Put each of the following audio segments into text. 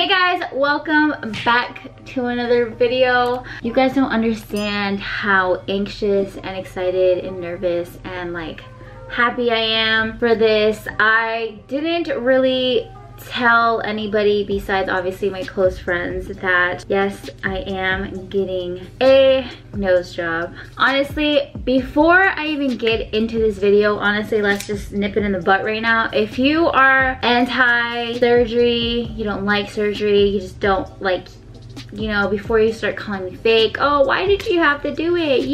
Hey guys, welcome back to another video. You guys don't understand how anxious and excited and nervous and like happy I am for this. I didn't really tell anybody besides obviously my close friends that yes, I am getting a nose job. Honestly, before I even get into this video, honestly, let's just nip it in the butt right now. If you are anti-surgery, you don't like surgery, you just don't like, you know, before you start calling me fake, oh, why did you have to do it?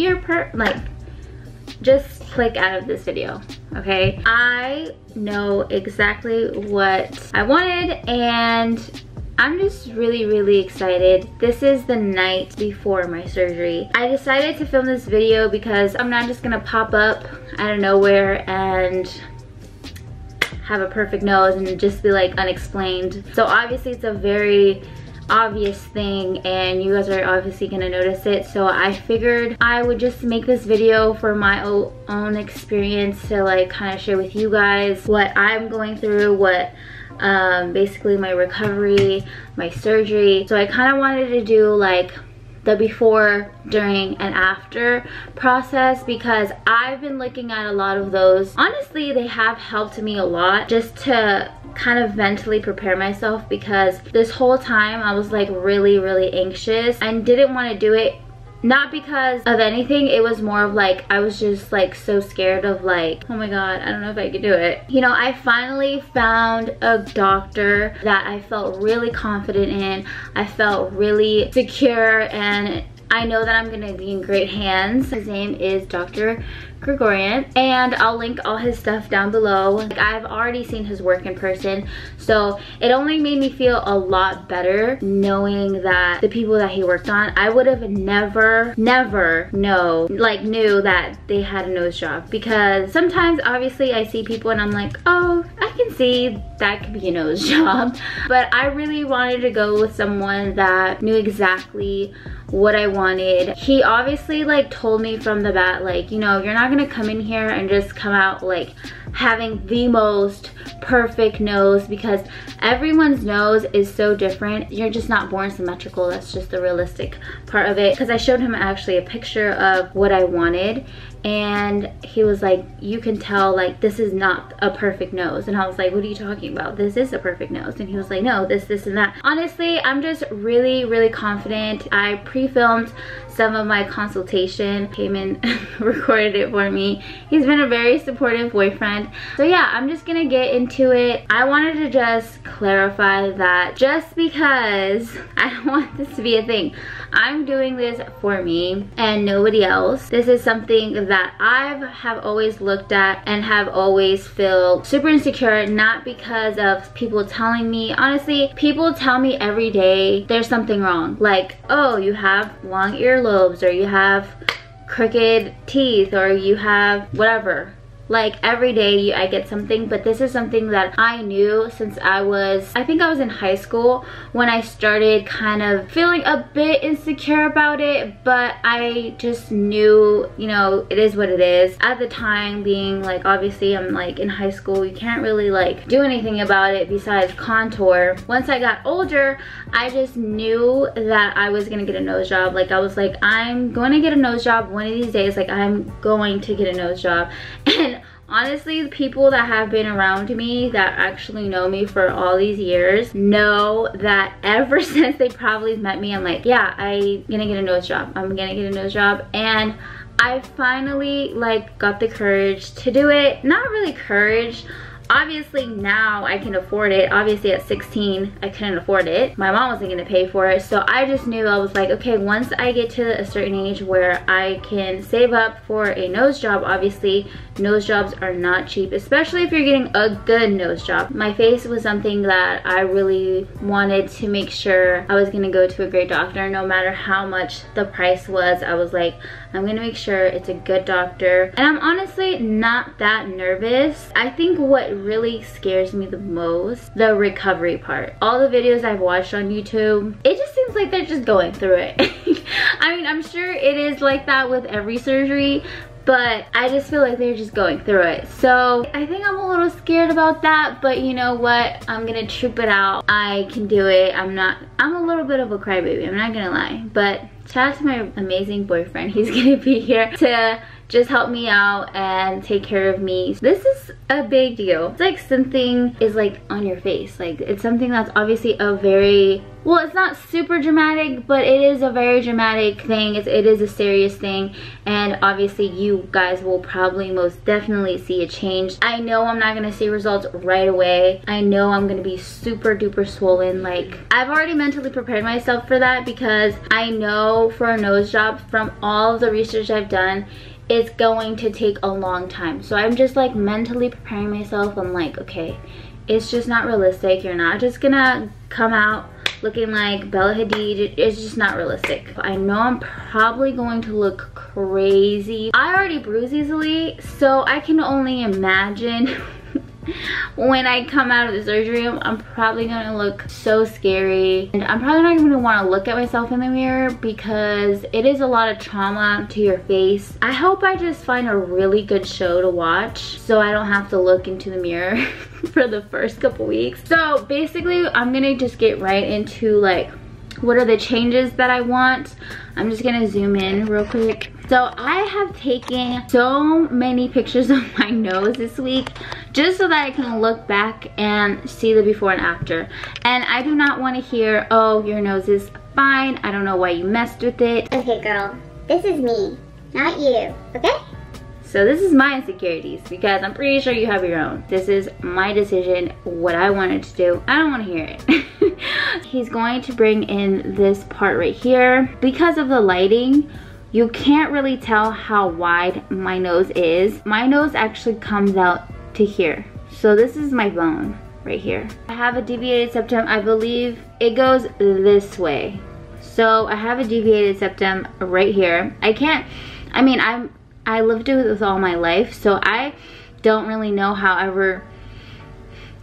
Just click out of this video, okay? I know exactly what I wanted and I'm just really excited. This is the night before my surgery. I decided to film this video because I'm not just gonna pop up out of nowhere and have a perfect nose and just be like unexplained. So obviously it's a very obvious thing and you guys are obviously gonna notice it, so I figured I would just make this video for my own experience to like kind of share with you guys what I'm going through, what basically my recovery, my surgery. So I kind of wanted to do like the before, during, and after process because I've been looking at a lot of those. Honestly, they have helped me a lot just to kind of mentally prepare myself because this whole time I was like really anxious and didn't want to do it. Not because of anything, it was more of like I was just like so scared of like, oh my god, I don't know if I could do it. You know, I finally found a doctor that I felt really confident in. I felt really secure and I know that I'm gonna be in great hands. His name is Dr. Gregorian and I'll link all his stuff down below. Like, I've already seen his work in person, so it only made me feel a lot better knowing that the people that he worked on, I would have never knew that they had a nose job, because sometimes obviously I see people and I'm like, oh, I can see that could be a nose job, but I really wanted to go with someone that knew exactly what I wanted. He obviously like told me from the bat, like, you know, you're not gonna come in here and just come out like having the most perfect nose because everyone's nose is so different. You're just not born symmetrical. That's just the realistic part of it. Because I showed him actually a picture of what I wanted and he was like, you can tell like this is not a perfect nose. And I was like, what are you talking about? This is a perfect nose. And he was like, no, this and that. Honestly, I'm just really confident. I pre-filmed some of my consultation, came in recorded it for me. He's been a very supportive boyfriend. So yeah, I'm just gonna get into it. I wanted to just clarify that just because I don't want this to be a thing, I'm doing this for me and nobody else. This is something that I have always looked at and have always felt super insecure, not because of people telling me. Honestly, people tell me every day there's something wrong. Like, oh, you have long earlobes, or you have crooked teeth, or you have whatever. Like every day I get something, but this is something that I knew since I think I was in high school when I started kind of feeling a bit insecure about it, but I just knew, you know, it is what it is. At the time being like, obviously I'm like in high school, you can't really like do anything about it besides contour. Once I got older, I just knew that I was gonna get a nose job. Like I was like, I'm going to get a nose job one of these days. Like I'm going to get a nose job. And honestly, the people that have been around me that actually know me for all these years know that ever since they probably met me, I'm like, yeah, I'm gonna get a nose job. I'm gonna get a nose job. And I finally like got the courage to do it. Not really courage. Obviously now I can afford it. Obviously at 16 I couldn't afford it. My mom wasn't gonna pay for it. So I just knew, I was like, okay, once I get to a certain age where I can save up for a nose job, obviously nose jobs are not cheap, especially if you're getting a good nose job. My face was something that I really wanted to make sure I was gonna go to a great doctor no matter how much the price was. I was like, I'm gonna make sure it's a good doctor. And I'm honestly not that nervous. I think what really scares me the most, the recovery part. All the videos I've watched on YouTube, it just seems like they're just going through it. I mean, I'm sure it is like that with every surgery, but I just feel like they're just going through it. So I think I'm a little scared about that, but you know what? I'm gonna troop it out. I can do it. I'm a little bit of a crybaby, I'm not gonna lie. But shout out to my amazing boyfriend. He's gonna be here to just help me out and take care of me. This is a big deal. It's like something is like on your face. Like it's something that's obviously a very, well, it's not super dramatic, but it is a very dramatic thing. It is a serious thing, and obviously you guys will probably most definitely see a change. I know I'm not gonna see results right away. I know I'm gonna be super duper swollen. Like I've already mentally prepared myself for that, because I know for a nose job, from all of the research I've done, it's going to take a long time. So I'm just like mentally preparing myself. I'm like, okay, it's just not realistic. You're not just gonna come out looking like Bella Hadid. It's just not realistic. I know I'm probably going to look crazy. I already bruise easily, so I can only imagine when I come out of the surgery room, I'm probably gonna look so scary, and I'm probably not even gonna want to look at myself in the mirror, because it is a lot of trauma to your face. I hope I just find a really good show to watch so I don't have to look into the mirror for the first couple weeks. So basically I'm gonna just get right into like what are the changes that I want. I'm just gonna zoom in real quick. So I have taken so many pictures of my nose this week, just so that I can look back and see the before and after. And I do not want to hear, oh, your nose is fine, I don't know why you messed with it. Okay girl, this is me, not you, okay? So this is my insecurities, because I'm pretty sure you have your own. This is my decision, what I wanted to do. I don't want to hear it. He's going to bring in this part right here. Because of the lighting, you can't really tell how wide my nose is. My nose actually comes out to here. So this is my bone right here. I have a deviated septum. I believe it goes this way. So I have a deviated septum right here. I lived with this all my life, so I don't really know. However,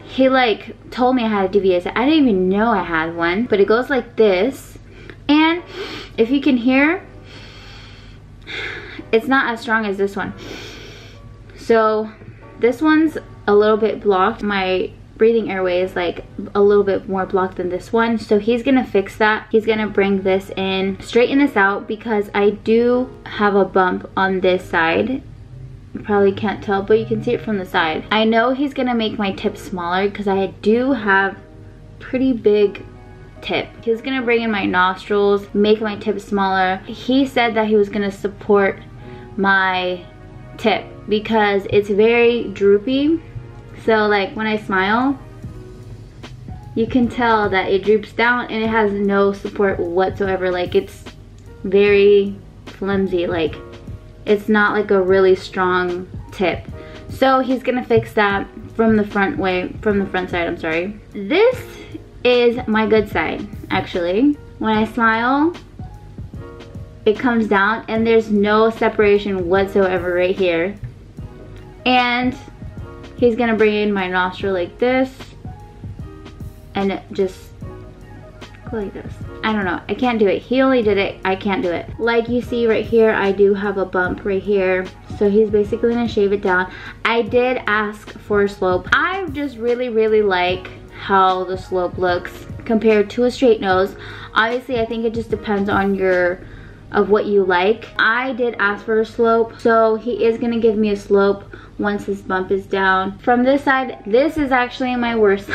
he like told me I had a deviated septum. I didn't even know I had one, but it goes like this. And if you can hear, it's not as strong as this one. So this one's a little bit blocked. My breathing airway is like a little bit more blocked than this one. So he's gonna fix that. He's gonna bring this in, straighten this out, because I do have a bump on this side. You probably can't tell, but you can see it from the side. I know he's gonna make my tip smaller, because I do have pretty big tip. He's gonna bring in my nostrils, make my tip smaller. He said that he was gonna support my tip because it's very droopy. So like when I smile, you can tell that it droops down and it has no support whatsoever. Like it's very flimsy, like it's not like a really strong tip. So he's gonna fix that from the front side, I'm sorry. This is my good side, actually. When I smile, it comes down and there's no separation whatsoever right here. And he's gonna bring in my nostril like this, and it just go like this. I don't know, I can't do it. He only did it, I can't do it. Like you see right here, I do have a bump right here. So he's basically gonna shave it down. I did ask for a slope. I just really like how the slope looks compared to a straight nose. Obviously, I think it just depends on what you like. I did ask for a slope, so he is gonna give me a slope once this bump is down. From this side, this is actually my worst,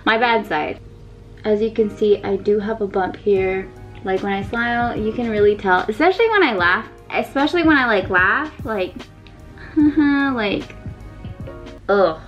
my bad side. As you can see, I do have a bump here. Like when I smile, you can really tell, especially when I laugh, especially when I like laugh, like, like, ugh.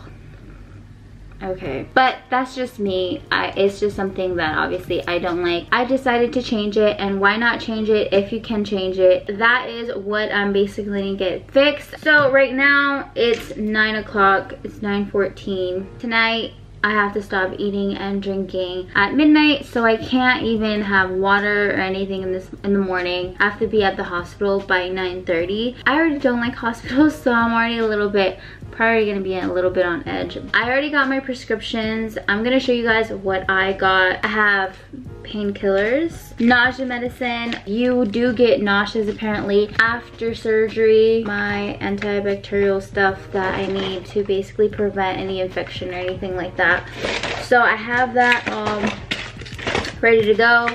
Okay, but that's just me. It's just something that obviously I don't like. I decided to change it, and why not change it if you can change it? That is what I'm basically gonna get fixed. So right now it's 9 o'clock, it's 9:14. Tonight I have to stop eating and drinking at midnight, so I can't even have water or anything in the morning. I have to be at the hospital by 9:30. I already don't like hospitals, so I'm already a little bit probably gonna be a little bit on edge. I already got my prescriptions. I'm gonna show you guys what I got. I have painkillers, nausea medicine. You do get nauseous apparently after surgery. My antibacterial stuff that I need to basically prevent any infection or anything like that. So I have that ready to go.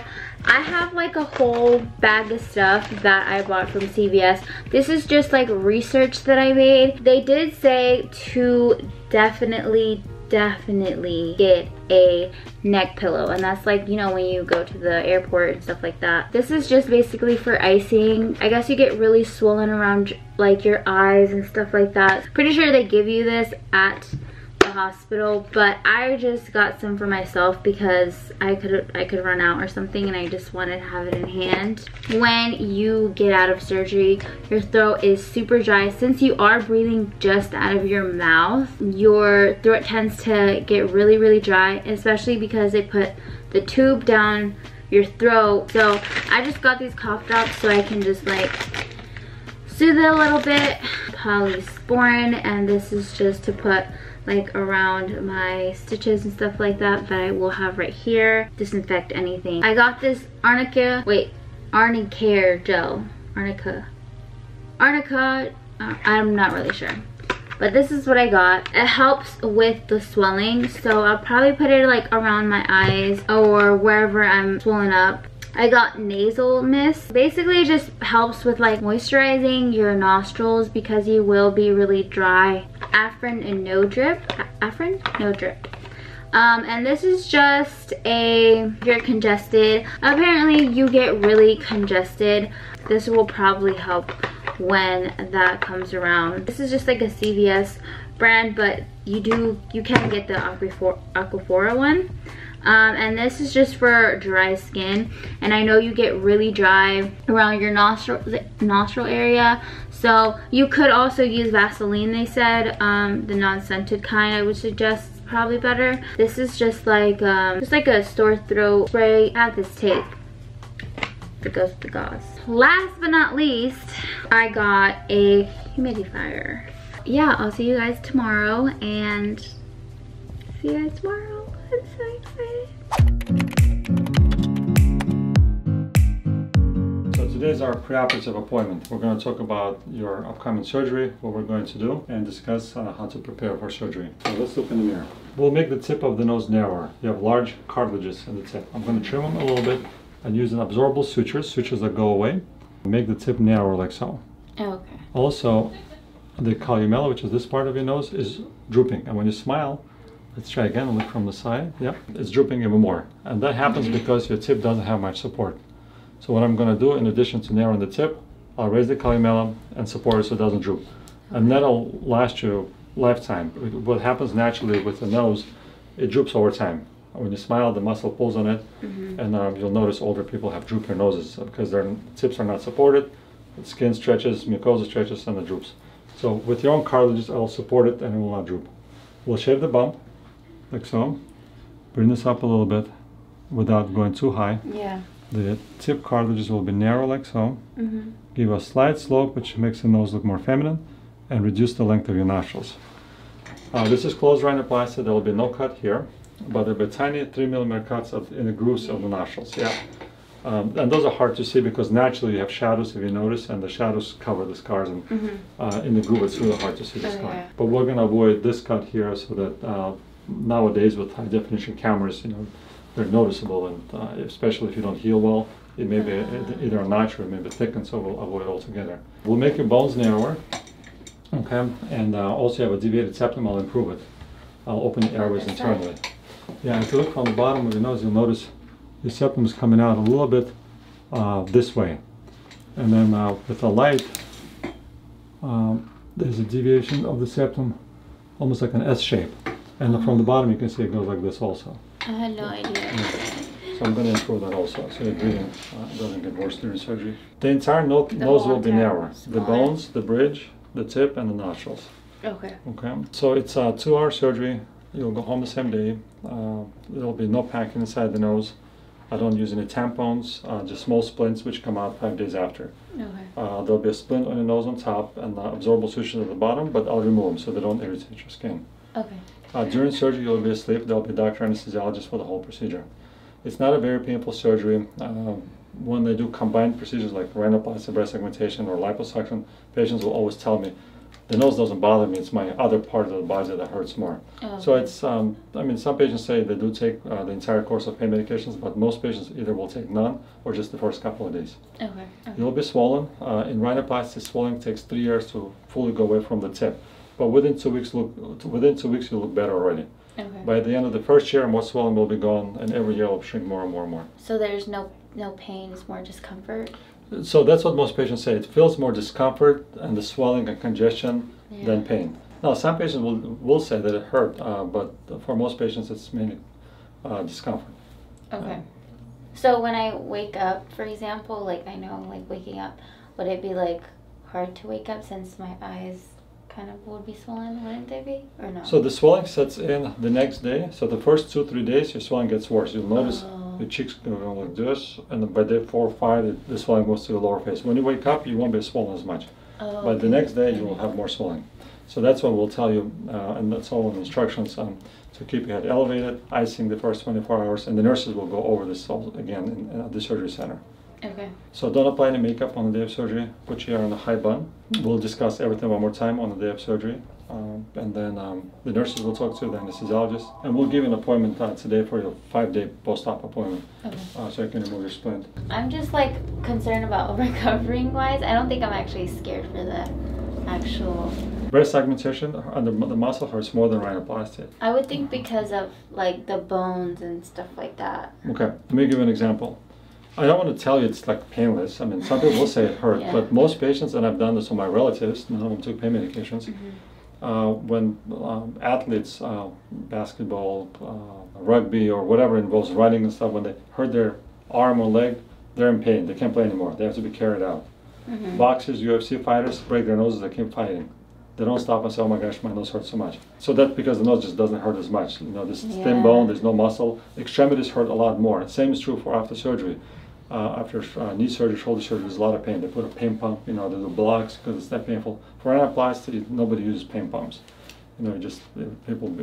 I have like a whole bag of stuff that I bought from CVS. This is just like research that I made. They did say to definitely get a neck pillow, and that's like, you know, when you go to the airport and stuff like that. This is just basically for icing. I guess you get really swollen around like your eyes and stuff like that. Pretty sure they give you this at the hospital, but I just got some for myself because I could run out or something, and I just wanted to have it in hand. When you get out of surgery, your throat is super dry. Since you are breathing just out of your mouth, your throat tends to get really dry, especially because they put the tube down your throat. So I just got these cough drops so I can just like soothe it a little bit. Polysporin, and this is just to put like around my stitches and stuff like that I will have right here. Disinfect anything. I got this Arnica gel. Arnica, I'm not really sure. But this is what I got. It helps with the swelling, so I'll probably put it like around my eyes or wherever I'm swollen up. I got Nasal Mist. Basically it just helps with like moisturizing your nostrils because you will be really dry. Afrin and no drip. And this is just if you're congested. Apparently you get really congested. This will probably help when that comes around. This is just like a CVS brand, but you can get the Aquaphora one. And this is just for dry skin, and I know you get really dry around your nostril area, so you could also use Vaseline. They said the non-scented kind I would suggest is probably better. This is just like a sore throat spray. I have this tape that goes with the gauze. Last but not least, I got a humidifier. Yeah, I'll see you guys tomorrow, and see you guys tomorrow. I'm so excited. So today's our preoperative appointment. We're going to talk about your upcoming surgery, what we're going to do, and discuss how to prepare for surgery. So let's look in the mirror. We'll make the tip of the nose narrower. You have large cartilages in the tip. I'm going to trim them a little bit and use an absorbable sutures that go away. Make the tip narrower like so. Oh, okay. Also, the columella, which is this part of your nose, is drooping, and when you smile, let's try again and look from the side. Yep, it's drooping even more. And that happens because your tip doesn't have much support. So what I'm going to do, in addition to narrowing the tip, I'll raise the columella and support it so it doesn't droop. And that'll last you a lifetime. What happens naturally with the nose, it droops over time. When you smile, the muscle pulls on it, and you'll notice older people have droopier noses because their tips are not supported. The skin stretches, mucosa stretches, and it droops. So with your own cartilages, I'll support it and it will not droop. We'll shave the bump, like so. Bring this up a little bit without going too high. Yeah. The tip cartilages will be narrow like so. Give a slight slope, which makes the nose look more feminine, and reduce the length of your nostrils. This is closed rhinoplasty. There will be no cut here, but there will be tiny 3mm cuts in the grooves of the nostrils. Yeah. And those are hard to see because naturally you have shadows, if you notice, and the shadows cover the scars, and in the groove it's really hard to see the scar. Yeah. But we're going to avoid this cut here so that nowadays with high definition cameras, they're noticeable, and especially if you don't heal well, it may be either a notch or it may be thickened, so we'll avoid it altogether. We'll make your bones narrower, okay, and also you have a deviated septum. I'll improve it. I'll open the airways internally. Yeah, if you look from the bottom of your nose, you'll notice the septum is coming out a little bit this way, and then with the light, there's a deviation of the septum, almost like an S shape, and from the bottom you can see it goes like this also. I had no idea. Yeah. So I'm going to improve that also, so your breathing doesn't get worse during surgery. The entire nose will be narrower. The bones, the bridge, the tip, and the nostrils. Okay. Okay. So it's a 2-hour surgery. You'll go home the same day. There'll be no packing inside the nose. I don't use any tampons, just small splints which come out 5 days after. Okay. There'll be a splint on your nose on top and absorbable sutures at the bottom, but I'll remove them so they don't irritate your skin. Okay. During surgery, you'll be asleep. There'll be a doctor anesthesiologist for the whole procedure. It's not a very painful surgery. When they do combined procedures like rhinoplasty, breast augmentation, or liposuction, patients will always tell me, the nose doesn't bother me, it's my other part of the body that hurts more. Oh, so it's, I mean, some patients say they do take the entire course of pain medications, but most patients either will take none or just the first couple of days. Okay. You'll be swollen. In rhinoplasty, swelling takes 3 years to fully go away from the tip. But within 2 weeks, you look better already. Okay. By the end of the first year, most swelling will be gone, and every year it will shrink more and more and more. So there's no pain, it's more discomfort? So that's what most patients say. It feels more discomfort and the swelling and congestion than pain. Now, some patients will say that it hurt, but for most patients, it's mainly discomfort. Okay. So when I wake up, for example, like I know, like waking up, would it be like hard to wake up since my eyes kind of would be swollen, wouldn't they be, or no? So the swelling sets in the next day. So the first 2-3 days, your swelling gets worse. You'll notice your cheeks go like this, and then by day 4 or 5, the swelling moves to your lower face. When you wake up, you won't be swollen as much. But the next day, you will have more swelling. So that's what we'll tell you, and that's all in the instructions, to keep your head elevated, icing the first 24 hours, and the nurses will go over this all again in the surgery center. Okay. So don't apply any makeup on the day of surgery. Put your hair in a high bun. We'll discuss everything one more time on the day of surgery. And then the nurses will talk to the anesthesiologist. And we'll give you an appointment today for your 5-day post-op appointment. Okay. So you can remove your splint. I'm just like concerned about recovering wise. I don't think I'm actually scared for the actual... Breast augmentation under the muscle hurts more than rhinoplasty. I would think because of like the bones and stuff like that. Okay, let me give you an example. I don't want to tell you it's like painless. I mean, some people will say it hurt, but most patients, and I've done this with my relatives, none of them took pain medications, when athletes, basketball, rugby, or whatever involves running and stuff, when they hurt their arm or leg, they're in pain. They can't play anymore. They have to be carried out. Boxers, UFC fighters break their noses, they keep fighting. They don't stop and say, oh my gosh, my nose hurts so much. So that's because the nose just doesn't hurt as much. You know, this thin bone, there's no muscle. Extremities hurt a lot more. Same is true for after surgery. After knee surgery, shoulder surgery, there's a lot of pain. They put a pain pump, you know, they do blocks because it's that painful. For rhinoplasty, nobody uses pain pumps. You know, just people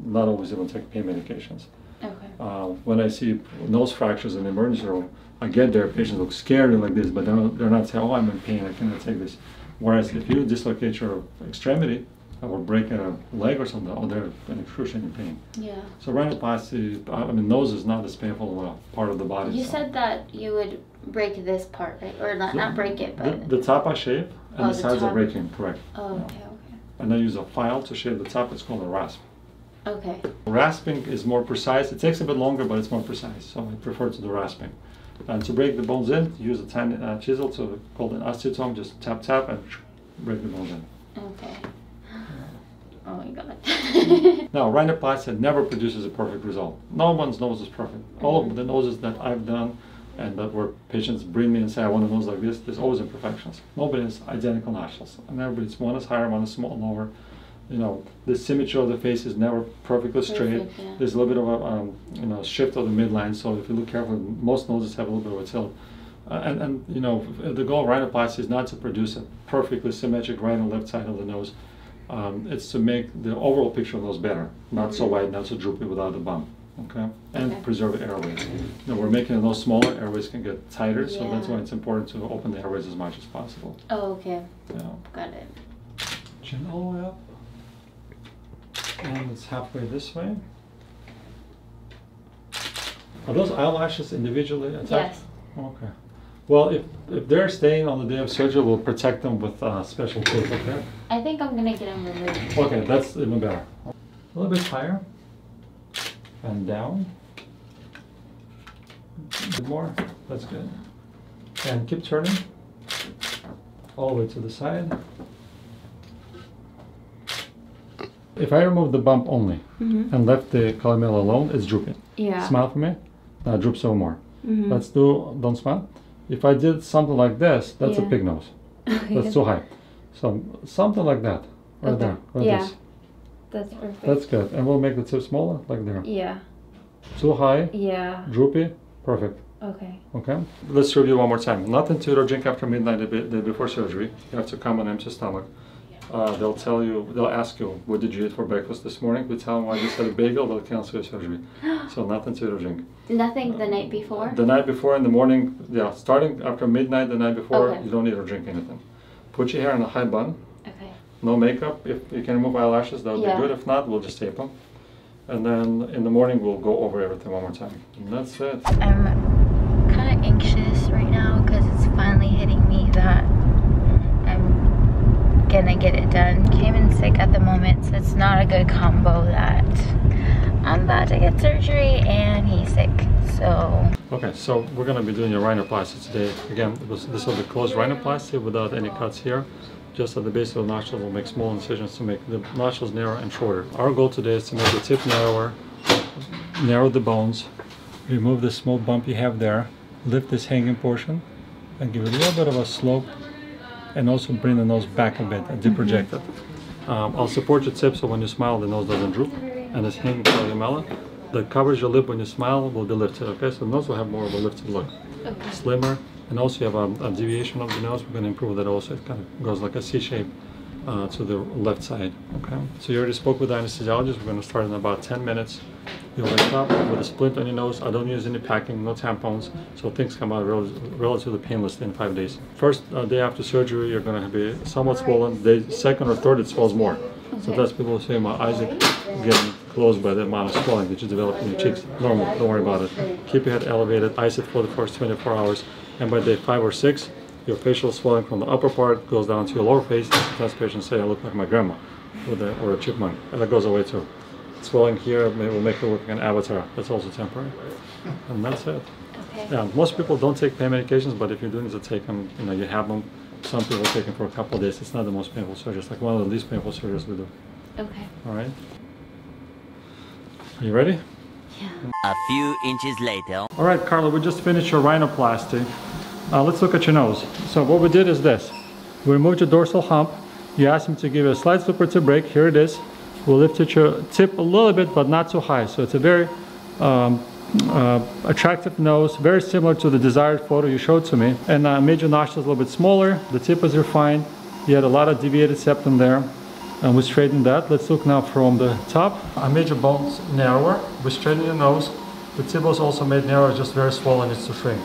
not always even take pain medications. Okay. When I see nose fractures in the emergency room, I get there, patients look scared and like this, but they're not saying, oh, I'm in pain, I cannot take this. Whereas if you dislocate your extremity or break a leg or something, oh, they're in excruciating pain. Yeah. So rhinoplasty, I mean, nose is not as painful part of the body. You said that you would break this part, right? Or not break it, but... The top I shave, and the sides are breaking, correct. Oh, okay, okay. And I use a file to shave the top. It's called a rasp. Okay. Rasping is more precise. It takes a bit longer, but it's more precise. So I prefer to do rasping. And to break the bones in, use a tiny chisel, called an osteotome. Just tap, tap, and break the bones in. Okay. Oh my god. Now, rhinoplasty never produces a perfect result. No one's nose is perfect. All of the noses that I've done and that where patients bring me and say, I want a nose like this, there's always imperfections. Nobody has identical nostrils. And everybody's, one is higher, one is lower. You know, the symmetry of the face is never perfectly straight. There's a little bit of a shift of the midline. So if you look carefully, most noses have a little bit of a tilt. And you know, the goal of rhinoplasty is not to produce a perfectly symmetric right and left side of the nose. It's to make the overall picture of the nose better, not so wide, not so droopy without the bump. Okay, and preserve the airways. You know, we're making the nose smaller. Airways can get tighter, so that's why it's important to open the airways as much as possible. Oh, okay. Yeah. Got it. Chin all the way up. And it's halfway this way. Are those eyelashes individually attached? Yes. Okay. Well, if they're staying on the day of surgery, we'll protect them with special tape, okay? I think I'm gonna get them removed. Okay, that's even better. A little bit higher. And down. A bit more. That's good. And keep turning. All the way to the side. If I remove the bump only and left the columella alone, it's drooping. Yeah. Smile for me. Now droop some more. Let's don't smile. If I did something like this, that's a pig nose. That's too high. So something like that, right there, like this. That's perfect. That's good. And we'll make the tip smaller, like there. Yeah. Too high. Yeah. Droopy. Perfect. Okay. Okay. Let's review one more time. Nothing to eat or drink after midnight the day before surgery. You have to come on empty stomach. They'll tell you, they'll ask you, what did you eat for breakfast this morning? We tell them, I just had a bagel, they'll cancel your surgery. So nothing to eat or drink. Nothing the night before? The night before, in the morning, yeah, starting after midnight the night before, Okay. you don't eat or drink anything. Put your hair in a high bun. Okay. No makeup. If you can remove eyelashes, that would be good. If not, we'll just tape them. And then in the morning, we'll go over everything one more time. And that's it. I'm kind of anxious right now because it's finally hitting me that I'm gonna get it done. Came in sick at the moment, so it's not a good combo that I'm about to get surgery and he's sick, so. Okay, so we're gonna be doing your rhinoplasty today. Again, this will be closed rhinoplasty without any cuts here. Just at the base of the nostril, we'll make small incisions to make the nostrils narrow and shorter. Our goal today is to make the tip narrower, narrow the bones, remove the small bump you have there, lift this hanging portion, and give it a little bit of a slope, and also bring the nose back a bit and deproject it. I'll support your tip so when you smile, the nose doesn't droop, and this hanging part of the melon that covers your lip when you smile will be lifted. Okay, so the nose will have more of a lifted look, slimmer. And also you have a deviation of the nose. We're going to improve that also. It kind of goes like a C shape to the left side. Okay. So you already spoke with the anesthesiologist. We're going to start in about 10 minutes. You'll wake up with a splint on your nose. I don't use any packing, no tampons. So things come out relatively painless in 5 days. First day after surgery, you're going to be somewhat swollen. Day second or third, it swells more. So that's people say my eyes are getting closed by the amount of swelling that you develop in your cheeks. Normal, don't worry about it. Keep your head elevated, ice it for the first 24 hours. And by day 5 or 6, your facial swelling from the upper part goes down to your lower face. Sometimes patients say I look like my grandma or a chipmunk, and that goes away too. Swelling here will make you look like an avatar. That's also temporary. And that's it. Okay. Yeah, most people don't take pain medications, but if you do need to take them, you know, you have them. Some people take them for a couple of days. It's not the most painful surgery. It's like one of the least painful surgeries we do. Okay. All right. Are you ready? Yeah. A few inches later. All right, Karla, we just finished your rhinoplasty. Let's look at your nose. So what we did is this. We removed your dorsal hump. You asked me to give you a slight superative break. Here it is. We'll lift your tip a little bit, but not too high. So it's a very attractive nose, very similar to the desired photo you showed to me. And I made your nostrils a little bit smaller. The tip was refined. You had a lot of deviated septum there. And we straightened that. Let's look now from the top. I made your bones narrower. We straightened your nose. The tip was also made narrower, just very swollen, needs to shrink.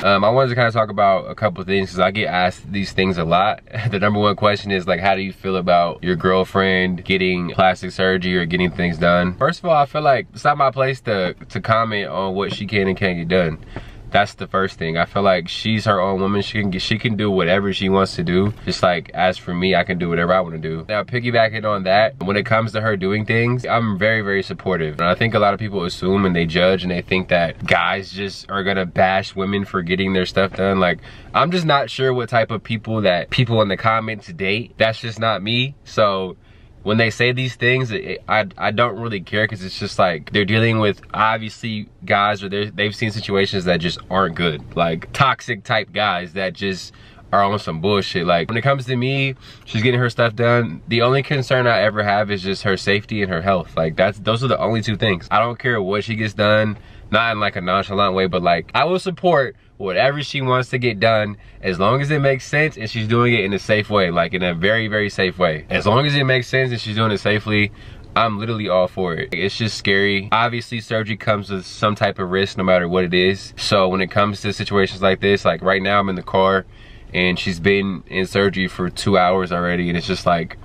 I wanted to kind of talk about a couple of things because I get asked these things a lot. The number one question is like, how do you feel about your girlfriend getting plastic surgery or getting things done? First of all, I feel like it's not my place to comment on what she can and can't get done. That's the first thing. I feel like she's her own woman. She can do whatever she wants to do. Just like as for me, I can do whatever I want to do. Now piggybacking on that, when it comes to her doing things, I'm very, very supportive. And I think a lot of people assume and they judge and they think that guys just are gonna bash women for getting their stuff done. Like, I'm just not sure what type of people that people in the comments date. That's just not me. So when they say these things, I don't really care because it's just like they're dealing with obviously guys or they've seen situations that just aren't good, like toxic type guys that just are on some bullshit. Like when it comes to me, she's getting her stuff done. The only concern I ever have is just her safety and her health. Like those are the only two things. I don't care what she gets done, not in like a nonchalant way, but like I will support whatever she wants to get done as long as it makes sense and she's doing it in a safe way, like in a very, very safe way. As long as it makes sense and she's doing it safely, I'm literally all for it. It's just scary. Obviously surgery comes with some type of risk no matter what it is. So when it comes to situations like this, like right now I'm in the car and she's been in surgery for 2 hours already and it's just like,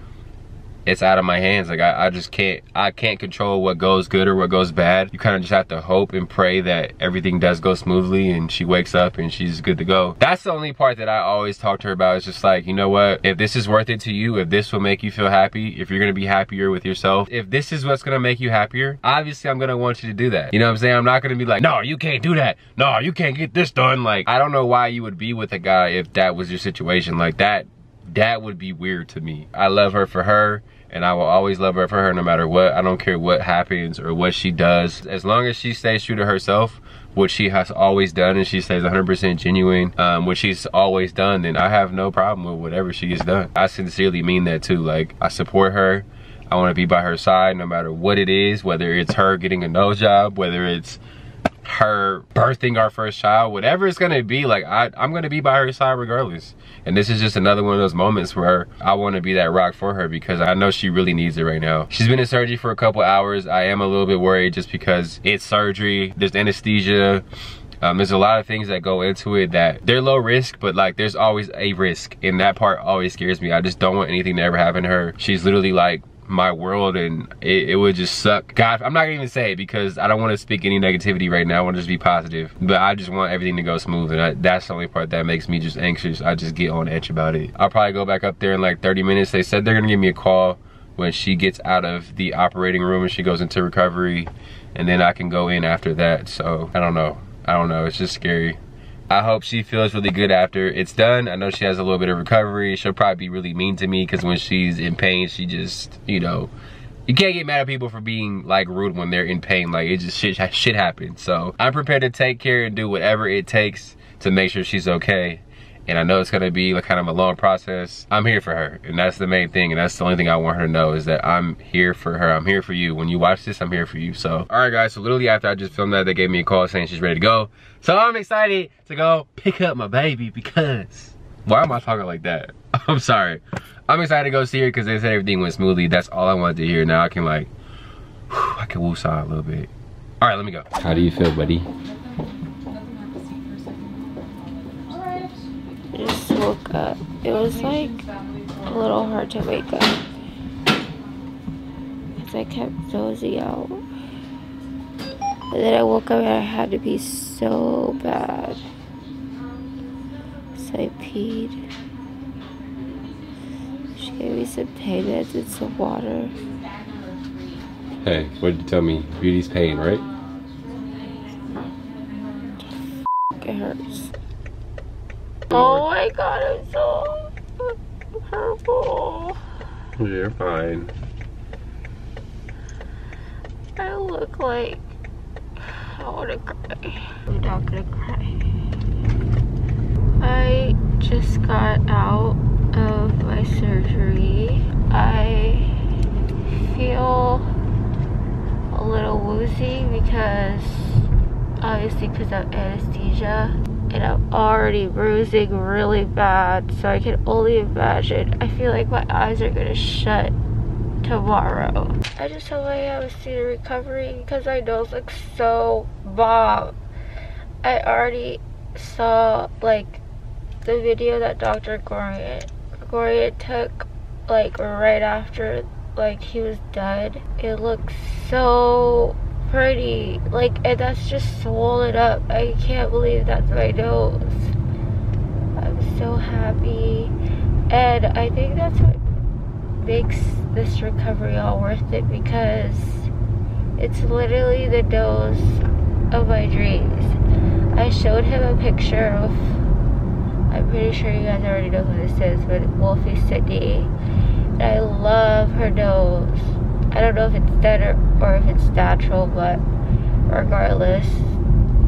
it's out of my hands. Like I can't control what goes good or what goes bad. You kind of just have to hope and pray that everything does go smoothly and she wakes up and she's good to go. That's the only part that I always talk to her about. It's just like, you know what, if this is worth it to you, if this will make you feel happy, if you're gonna be happier with yourself, if this is what's gonna make you happier, obviously I'm gonna want you to do that. You know what I'm saying? I'm not gonna be like, no, you can't do that. No, you can't get this done. Like, I don't know why you would be with a guy if that was your situation. Like that would be weird to me. I love her for her. And I will always love her for her no matter what. I don't care what happens or what she does. As long as she stays true to herself, which she has always done, and she stays 100% genuine, which she's always done, then I have no problem with whatever she has done. I sincerely mean that too. Like, I support her. I want to be by her side no matter what it is, whether it's her getting a nose job, whether it's her birthing our first child, whatever it's gonna be, like I'm gonna be by her side regardless. And this is just another one of those moments where I want to be that rock for her, because I know she really needs it right now. She's been in surgery for a couple hours. I am a little bit worried just because it's surgery, there's anesthesia. There's a lot of things that go into it that they're low risk, but like there's always a risk, and that part always scares me. I just don't want anything to ever happen to her. She's literally like my world, and it would just suck. God, I'm not gonna even say it because I don't want to speak any negativity right now. I want to just be positive, but I just want everything to go smooth, and that's the only part that makes me just anxious. I just get on edge about it. I'll probably go back up there in like 30 minutes. They said they're gonna give me a call when she gets out of the operating room and she goes into recovery, and then I can go in after that. So I don't know, it's just scary. I hope she feels really good after it's done. I know she has a little bit of recovery. She'll probably be really mean to me because when she's in pain, she just, you know, you can't get mad at people for being like rude when they're in pain. Like it just shit happens. So I'm prepared to take care and do whatever it takes to make sure she's okay. And I know it's gonna be like kind of a long process. I'm here for her, and that's the main thing, and that's the only thing I want her to know, is that I'm here for her. I'm here for you. When you watch this, I'm here for you. So, all right guys, so literally after I just filmed that, they gave me a call saying she's ready to go. So I'm excited to go pick up my baby because, why am I talking like that? I'm sorry. I'm excited to go see her because they said everything went smoothly. That's all I wanted to hear. Now I can like, I can woosah a little bit. All right, let me go. How do you feel, buddy? I just woke up. It was like a little hard to wake up because I kept dozing out. And then I woke up and I had to pee so bad. So I peed. She gave me some pain meds and some water. Hey, what did you tell me? Beauty's pain, right? It hurts. Oh my god, I'm so purple. You're fine. I look like I wanna cry. I'm not gonna cry. I just got out of my surgery. I feel a little woozy because obviously because of anesthesia. And I'm already bruising really bad, so I can only imagine. I feel like my eyes are gonna shut tomorrow. I just hope I have a speedy recovery because my nose looks so bomb. I already saw like the video that Dr. Gorian took like right after like he was done. It looks so pretty, like, and that's just swollen up. I can't believe that's my nose. I'm so happy, and I think that's what makes this recovery all worth it, because it's literally the nose of my dreams. I showed him a picture of, I'm pretty sure you guys already know who this is, but Wolfie Sydney, and I love her nose. I don't know if it's dead or if it's natural, but regardless,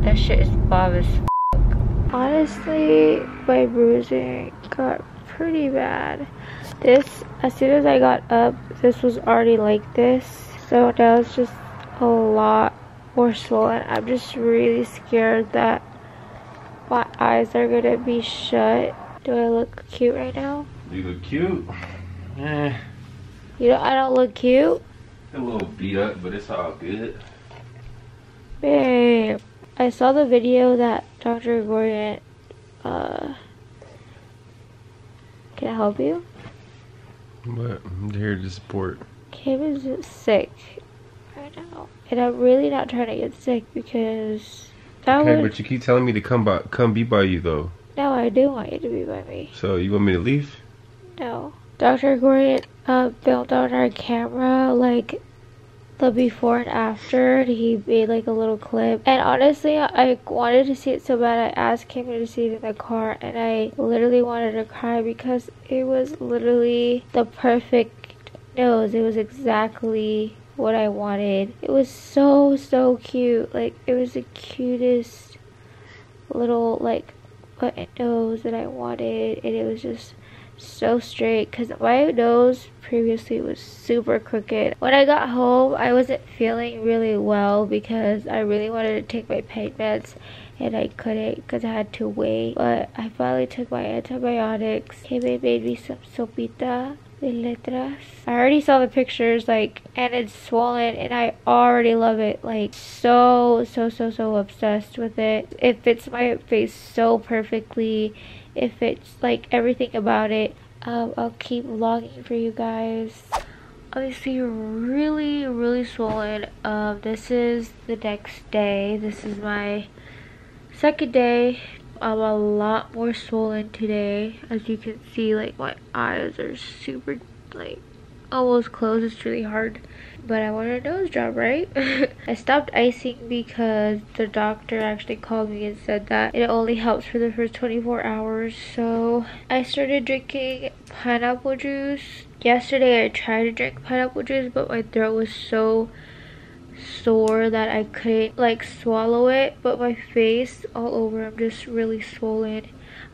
that shit is bomb as fuck. Honestly, my bruising got pretty bad. This, as soon as I got up, this was already like this. So now it's just a lot more swollen. I'm just really scared that my eyes are gonna be shut. Do I look cute right now? You look cute. You know, I don't look cute. A little beat up, but it's all good. Babe, I saw the video that Dr. Gorian, can I help you? But I'm here to support. Kim is sick right now, and I'm really not trying to get sick because that Okay, but you keep telling me to come be by you though. No, I do want you to be by me. So you want me to leave? No. Dr. Gorian filmed on our camera like the before and after. He made like a little clip, and honestly I wanted to see it so bad. I asked him to see it in the car, and I literally wanted to cry because it was literally the perfect nose. It was exactly what I wanted. It was so cute. Like, it was the cutest little like button nose that I wanted, and it was just so straight because my nose previously was super crooked. When I got home, I wasn't feeling really well because I really wanted to take my pain meds and I couldn't because I had to wait. But I finally took my antibiotics. KBA made me some sopita de letras. I already saw the pictures, like, and it's swollen and I already love it. Like, so obsessed with it. It fits my face so perfectly. It fits like everything about it. I'll keep vlogging for you guys. Obviously really swollen. This is the next day. This is my second day. I'm a lot more swollen today. As you can see, like, my eyes are super, like, almost closed. It's really hard, but I want a nose job, right? I stopped icing because the doctor actually called me and said that it only helps for the first 24 hours. So I started drinking pineapple juice. Yesterday I tried to drink pineapple juice, but my throat was so sore that I couldn't like swallow it. But my face all over, I'm just really swollen.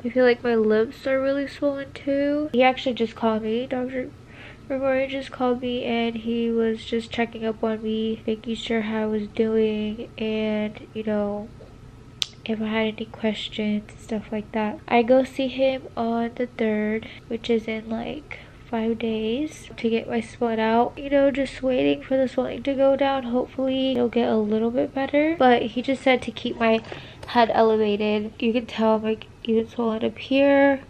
I feel like my lips are really swollen too. He actually just called me. Dr. Gregory just called me and he was just checking up on me, making sure how I was doing, and you know, if I had any questions and stuff like that. I go see him on the 3rd, which is in like 5 days, to get my swelling out. You know, just waiting for the swelling to go down. Hopefully it'll get a little bit better, but he just said to keep my head elevated. You can tell I'm like even swollen up here,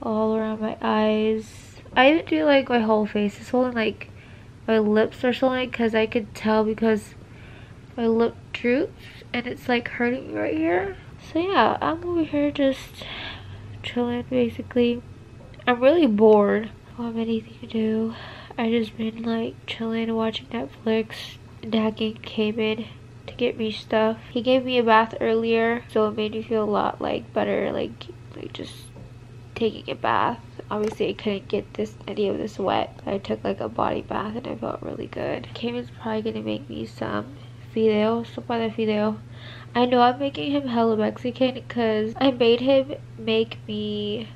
all around my eyes. I even do like my whole face is swollen, like my lips are swollen because I could tell because my lip droops and it's like hurting me right here. So yeah, I'm over here just chilling basically. I'm really bored. I don't have anything to do. I just been like chilling, watching Netflix. Nagging came in to get me stuff. He gave me a bath earlier, so it made me feel a lot like better, like just taking a bath. Obviously I couldn't get any of this wet. I took like a body bath and I felt really good. Cayman's probably gonna make me some fideo, sopa de fideo. I know I'm making him hella Mexican because I made him make me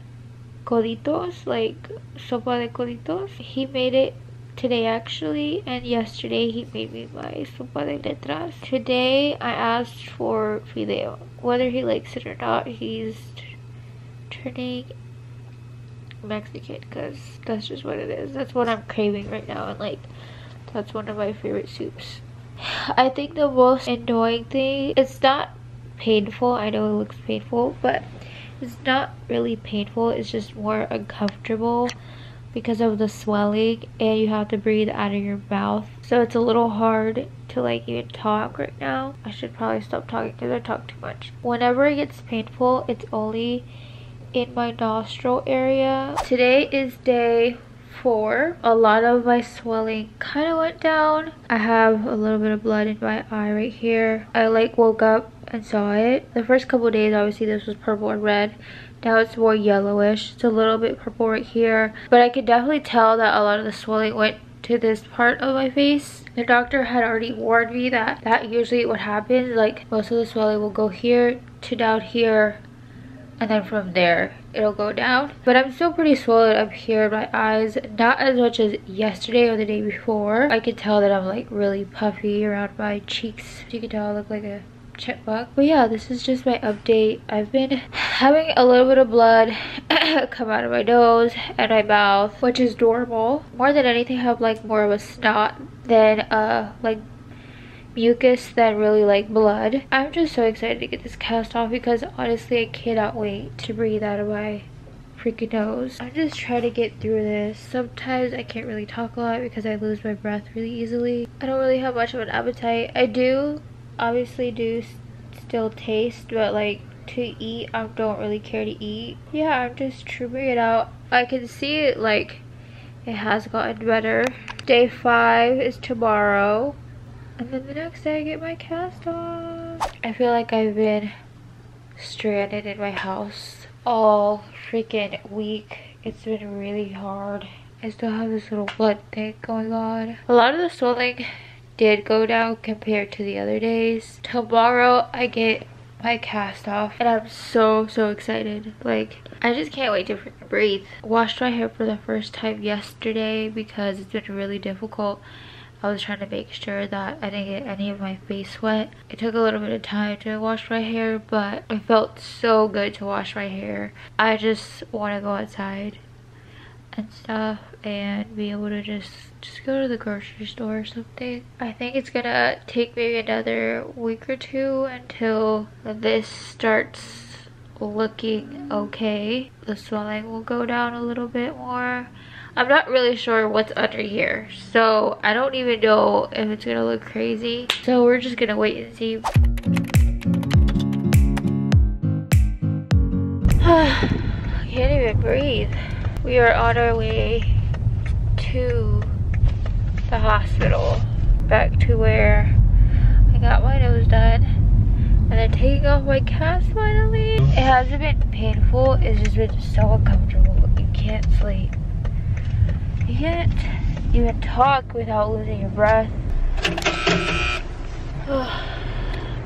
coditos, like sopa de coditos. He made it today actually, and yesterday he made me my sopa de letras. Today I asked for fideo. Whether he likes it or not, he's turning Mexican because that's just what it is. That's what I'm craving right now, and like that's one of my favorite soups. I think the most annoying thing, it's not painful. I know it looks painful, but it's not really painful. It's just more uncomfortable because of the swelling and you have to breathe out of your mouth. So it's a little hard to like even talk right now. I should probably stop talking because I talk too much. Whenever it gets painful, it's only in my nostril area. Today is day 4. A lot of my swelling kind of went down. I have a little bit of blood in my eye right here. I like woke up and saw it. The first couple of days obviously this was purple and red. Now it's more yellowish. It's a little bit purple right here, but I could definitely tell that a lot of the swelling went to this part of my face. The doctor had already warned me that usually what happens, like most of the swelling will go here to down here, and then from there it'll go down. But I'm still pretty swollen up here in my eyes, not as much as yesterday or the day before. I can tell that I'm like really puffy around my cheeks. You can tell I look like a chipmunk. But yeah, this is just my update. I've been having a little bit of blood come out of my nose and my mouth, which is normal. More than anything, I have like more of a snot than like mucus than really like blood. I'm just so excited to get this cast off because honestly I cannot wait to breathe out of my freaking nose. I'm just trying to get through this. Sometimes I can't really talk a lot because I lose my breath really easily. I don't really have much of an appetite. I obviously do still taste, but like to eat I don't really care to eat. Yeah, I'm just trimming it out. I can see it like it has gotten better. Day 5 is tomorrow. And then the next day I get my cast off. I feel like I've been stranded in my house all freaking week. It's been really hard. I still have this little blood thing going on. A lot of the swelling did go down compared to the other days. Tomorrow I get my cast off and I'm so excited. Like, I just can't wait to freaking breathe. Washed my hair for the first time yesterday because it's been really difficult. I was trying to make sure that I didn't get any of my face wet. It took a little bit of time to wash my hair, but it felt so good to wash my hair. I just want to go outside and stuff and be able to just go to the grocery store or something. I think it's gonna take maybe another week or two until this starts looking okay. The swelling will go down a little bit more. I'm not really sure what's under here, so I don't even know if it's gonna look crazy. So we're just gonna wait and see. I can't even breathe. We are on our way to the hospital, back to where I got my nose done, and they're taking off my cast finally. It hasn't been painful, it's just been so uncomfortable. You can't sleep. You can't even talk without losing your breath.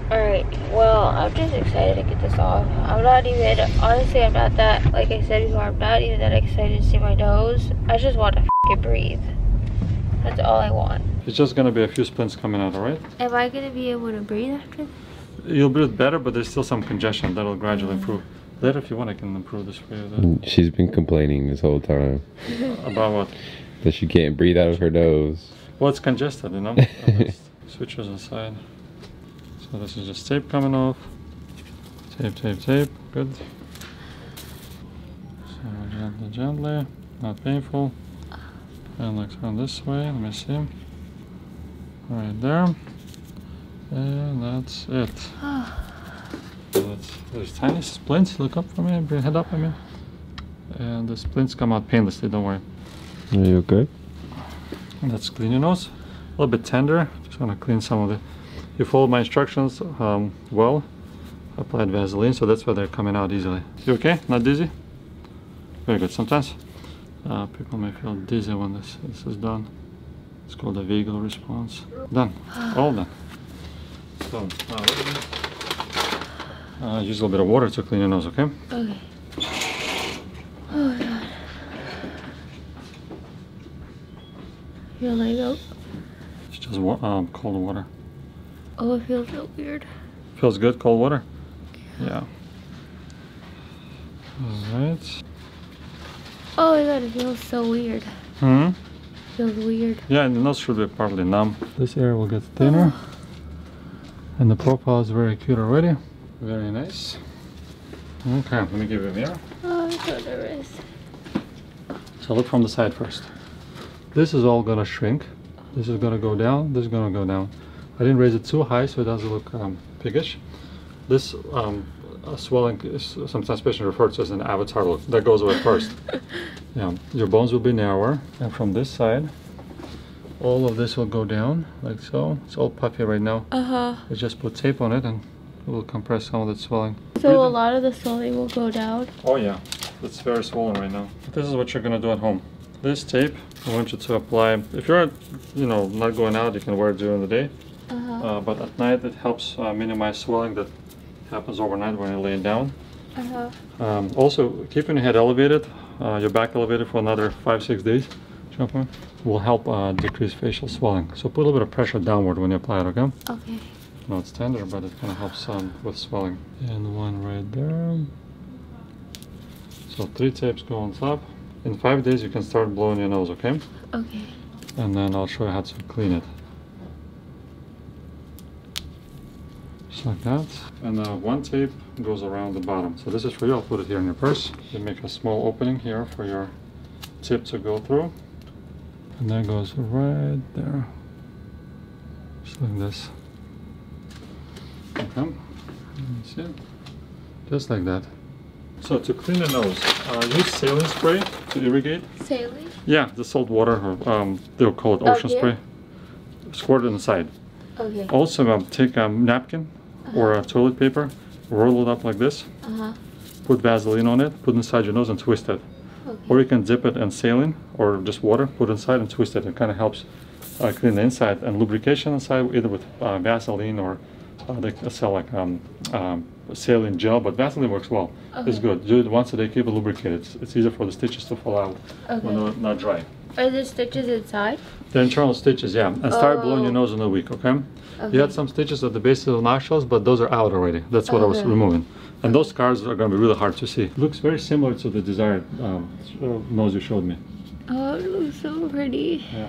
Alright, well, I'm just excited to get this off. I'm not even, honestly, I'm not that, like I said before, I'm not even that excited to see my nose. I just want to f***ing breathe. That's all I want. It's just gonna be a few splints coming out, alright? Am I gonna be able to breathe after this? You'll breathe better, but there's still some congestion that'll gradually improve. Later, if you want, I can improve this for you. She's been complaining this whole time. About what? That she can't breathe out of her nose. Well, it's congested, you know? Switches inside. So this is just tape coming off. Tape, tape, tape. Good. So gently, not painful. And like on this way, let me see. Right there. And that's it. So there's tiny splints. Look up for me, bring head up, I mean. And the splints come out painlessly, don't worry. Are you okay? And let's clean your nose. A little bit tender. Just want to clean some of the. You followed my instructions well. Applied Vaseline, so that's why they're coming out easily. You okay? Not dizzy? Very good. Sometimes people may feel dizzy when this is done. It's called a vagal response. Done. All done. So use a little bit of water to clean your nose, okay? Okay. Oh god. Your leg out? It's just cold water. Oh, it feels so weird. Feels good, cold water? Yeah. Alright. Oh my god, it feels so weird. Hmm? Feels weird. Yeah, and the nose should be partly numb. This area will get thinner. And the profile is very cute already. Very nice. Okay, let me give you a mirror. Oh, I'm so nervous. So look from the side first. This is all gonna shrink. This is gonna go down. This is gonna go down. I didn't raise it too high so it doesn't look piggish. This swelling is sometimes patients refer to as an avatar look. That goes away first. Yeah, your bones will be narrower, and from this side, all of this will go down like so. It's all puffy right now. We just put tape on it and it will compress some of that swelling. So a lot of the swelling will go down? Oh yeah, it's very swollen right now. This is what you're gonna do at home. This tape, I want you to apply. If you're, not going out, you can wear it during the day. But at night it helps minimize swelling that happens overnight when you're laying down. Also, keeping your head elevated, your back elevated for another 5-6 days will help decrease facial swelling. So put a little bit of pressure downward when you apply it, okay? Okay. No, it's tender, but it kind of helps with swelling. And one right there. So 3 tapes go on top. In 5 days you can start blowing your nose, okay? Okay. And then I'll show you how to clean it. Just like that. And 1 tape goes around the bottom. So this is for you. I'll put it here in your purse. You make a small opening here for your tip to go through. And that goes right there. Just like this. Okay. Let me see. Just like that. So to clean the nose, use saline spray to irrigate. Saline? Yeah, the salt water, or they'll call it ocean spray. Squirt it inside. Okay. Also, take a napkin or a toilet paper, roll it up like this, put Vaseline on it, put it inside your nose and twist it. Okay. Or you can dip it in saline or just water, put it inside and twist it. It kind of helps clean the inside, and lubrication inside either with Vaseline or They sell like saline gel, but Vaseline works well. Okay. It's good. Do it once a day, keep it lubricated. It's easier for the stitches to fall out when they're not dry. Are there stitches inside? The internal stitches, yeah. And start blowing your nose in a week, okay? Okay. You had some stitches at the base of the nostrils, but those are out already. That's what I was removing. And those scars are going to be really hard to see. Looks very similar to the desired nose you showed me. Oh, it looks so pretty. Yeah.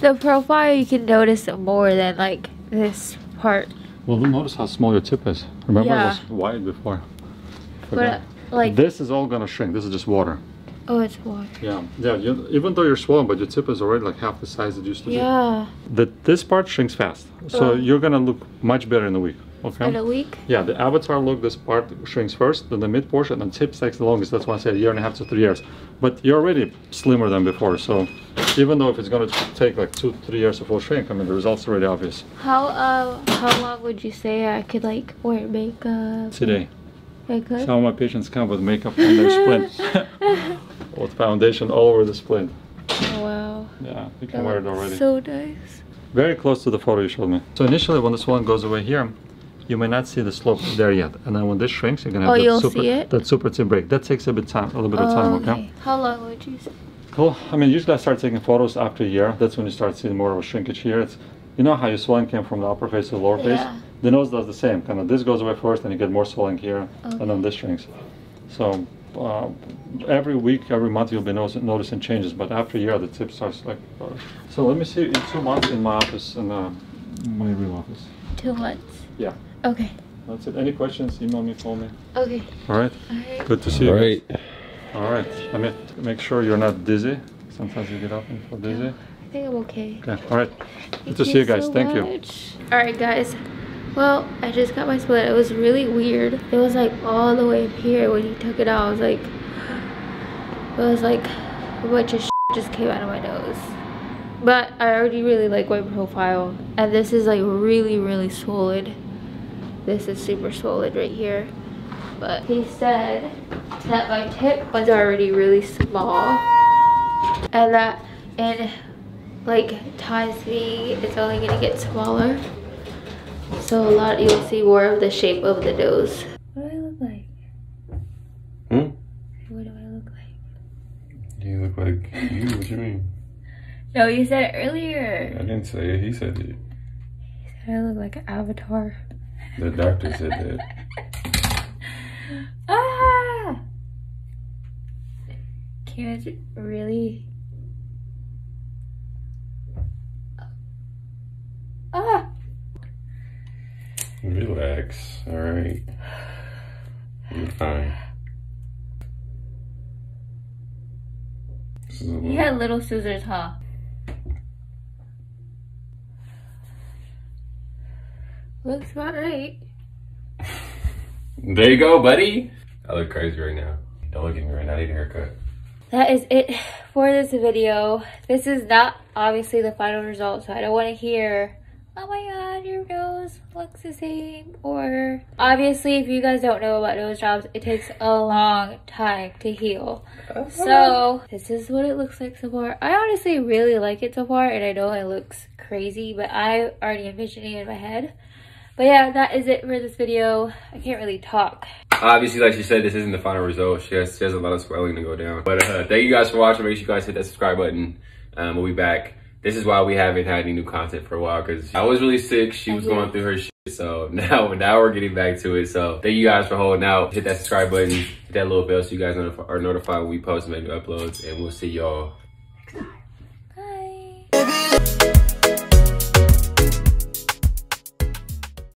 The profile, you can notice it more than like this part. Well, notice how small your tip is. Remember, Yeah. it was wide before. But like this is all going to shrink. This is just water. oh, it's water. Yeah, even though you're swollen, but your tip is already like half the size it used to be. Yeah. This part shrinks fast. So you're going to look much better in a week. Okay. In a week? Yeah, the avatar look, this part shrinks first, then the mid portion, and tip takes the longest. That's why I said 1.5 to 3 years. But you're already slimmer than before, so even though if it's going to take like 2 to 3 years to full shrink, I mean the results are already obvious. How long would you say I could like wear makeup? Today. I could? Some of my patients come with makeup on their splint. With foundation all over the splint. Oh, wow. Yeah, you can wear it already. So nice. Very close to the photo you showed me. So initially when the swelling goes away here, you may not see the slope there yet. And then when this shrinks, you're gonna have that super tip break. That takes a little bit of time, okay? How long would you say? Cool. I mean, usually I start taking photos after a year. That's when you start seeing more of a shrinkage here. It's, you know how your swelling came from the upper face to the lower face? The nose does the same. Kind of this goes away first, and you get more swelling here, and then this shrinks. So every week, every month, you'll be noticing changes. But after a year, the tip starts like. So let me see in 2 months in my office, in my real office. 2 months. Yeah. Okay. That's it. Any questions? Email me, call me. Okay. All right. Good to see you. All right. Let me make sure you're not dizzy. Sometimes you get up and feel dizzy. I think I'm okay. Okay. All right. Good to see you guys. Thank you. All right, guys. Well, I just got my split. It was really weird. It was like all the way up here when he took it out. It was like a bunch of shit just came out of my nose. But I already really like my profile. And this is like really, really swollen. This is super swollen right here. But he said that my tip was already really small. And that in like time speed, it's only gonna get smaller. So you'll see more of the shape of the nose. What do I look like? What do I look like? You look like you, what you mean? No, you said it earlier. I didn't say it, he said it. He said I look like an avatar. The doctor said that. Ah! Can you really? Ah! Relax, alright. You're fine. You had little scissors, huh? Looks about right. There you go, buddy. I look crazy right now. Don't look at me right now. I need a haircut. That is it for this video. This is not obviously the final result, so I don't want to hear, oh my god, your nose looks the same. Or obviously, if you guys don't know about nose jobs, it takes a long time to heal. So this is what it looks like so far. I honestly really like it so far, and I know it looks crazy, but I already envisioned it in my head. But yeah, that is it for this video. I can't really talk. Obviously, like she said, this isn't the final result. She has a lot of swelling to go down. But thank you guys for watching. Make sure you guys hit that subscribe button. We'll be back. This is why we haven't had any new content for a while, because I was really sick. She was going through her shit. So now we're getting back to it. So thank you guys for holding out. Hit that subscribe button. Hit that little bell so you guys are notified when we post new uploads. And we'll see y'all next time.